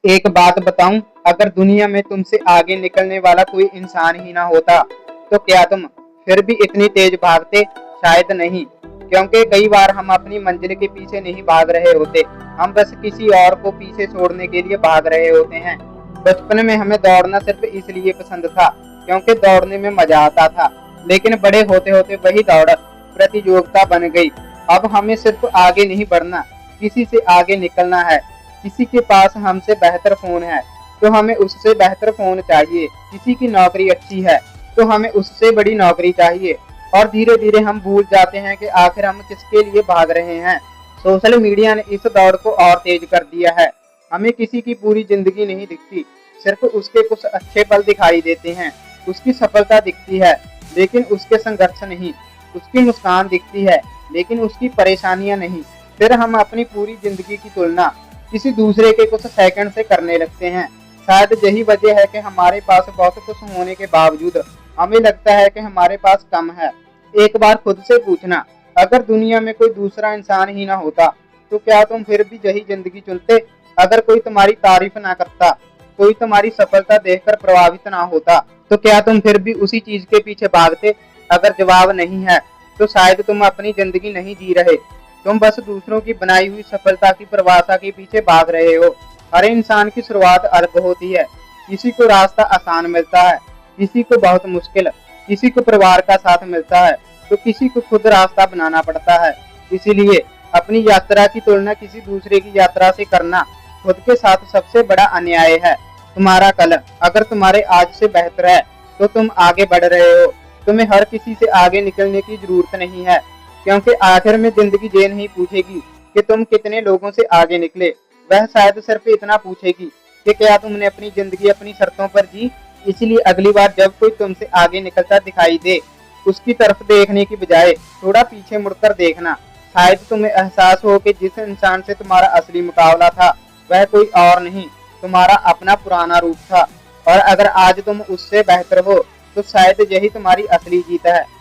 एक बात बताऊं, अगर दुनिया में तुमसे आगे निकलने वाला कोई इंसान ही ना होता, तो क्या तुम फिर भी इतनी तेज भागते? शायद नहीं, क्योंकि कई बार हम अपनी मंजिल के पीछे नहीं भाग रहे होते, हम बस किसी और को पीछे छोड़ने के लिए भाग रहे होते हैं। बचपन में हमें दौड़ना सिर्फ इसलिए पसंद था, क्योंकि दौड़ने में मजा आता था, लेकिन बड़े होते होते वही दौड़ प्रतियोगिता बन गई। अब हमें सिर्फ आगे नहीं बढ़ना, किसी से आगे निकलना है। किसी के पास हमसे बेहतर फोन है, तो हमें उससे बेहतर फोन चाहिए। किसी की नौकरी अच्छी है, तो हमें उससे बड़ी नौकरी चाहिए। और धीरे धीरे हम भूल जाते हैं कि आखिर हम किसके लिए भाग रहे हैं। सोशल मीडिया ने इस दौड़ को और तेज कर दिया है। हमें किसी की पूरी जिंदगी नहीं दिखती, सिर्फ उसके कुछ अच्छे पल दिखाई देते हैं। उसकी सफलता दिखती है, लेकिन उसके संघर्ष नहीं। उसकी मुस्कान दिखती है, लेकिन उसकी परेशानियां नहीं। फिर हम अपनी पूरी जिंदगी की तुलना किसी दूसरे के कुछ सेकंड से करने लगते हैं। शायद यही वजह है कि हमारे पास बहुत कुछ होने के बावजूद हमें लगता है कि हमारे पास कम है। एक बार खुद से पूछना, अगर दुनिया में कोई दूसरा इंसान ही ना होता, तो क्या तुम फिर भी यही जिंदगी चुनते? अगर कोई तुम्हारी तारीफ ना करता, कोई तुम्हारी सफलता देखकर प्रभावित ना होता, तो क्या तुम फिर भी उसी चीज के पीछे भागते? अगर जवाब नहीं है, तो शायद तुम अपनी जिंदगी नहीं जी रहे, तुम बस दूसरों की बनाई हुई सफलता की परिभाषा के पीछे भाग रहे हो। हर इंसान की शुरुआत अलग होती है। किसी को रास्ता आसान मिलता है, किसी को बहुत मुश्किल, किसी को परिवार का साथ मिलता है, तो किसी को खुद रास्ता बनाना पड़ता है। इसीलिए अपनी यात्रा की तुलना किसी दूसरे की यात्रा से करना खुद के साथ सबसे बड़ा अन्याय है। तुम्हारा कल अगर तुम्हारे आज से बेहतर है, तो तुम आगे बढ़ रहे हो। तुम्हें हर किसी से आगे निकलने की जरूरत नहीं है, क्योंकि आखिर में जिंदगी ये नहीं पूछेगी कि तुम कितने लोगों से आगे निकले। वह शायद सिर्फ इतना पूछेगी कि क्या तुमने अपनी जिंदगी अपनी शर्तों पर जी। इसलिए अगली बार जब कोई तुमसे आगे निकलता दिखाई दे, उसकी तरफ देखने की बजाय थोड़ा पीछे मुड़कर देखना। शायद तुम्हें एहसास हो कि जिस इंसान से तुम्हारा असली मुकाबला था, वह कोई और नहीं, तुम्हारा अपना पुराना रूप था। और अगर आज तुम उससे बेहतर हो, तो शायद यही तुम्हारी असली जीत है।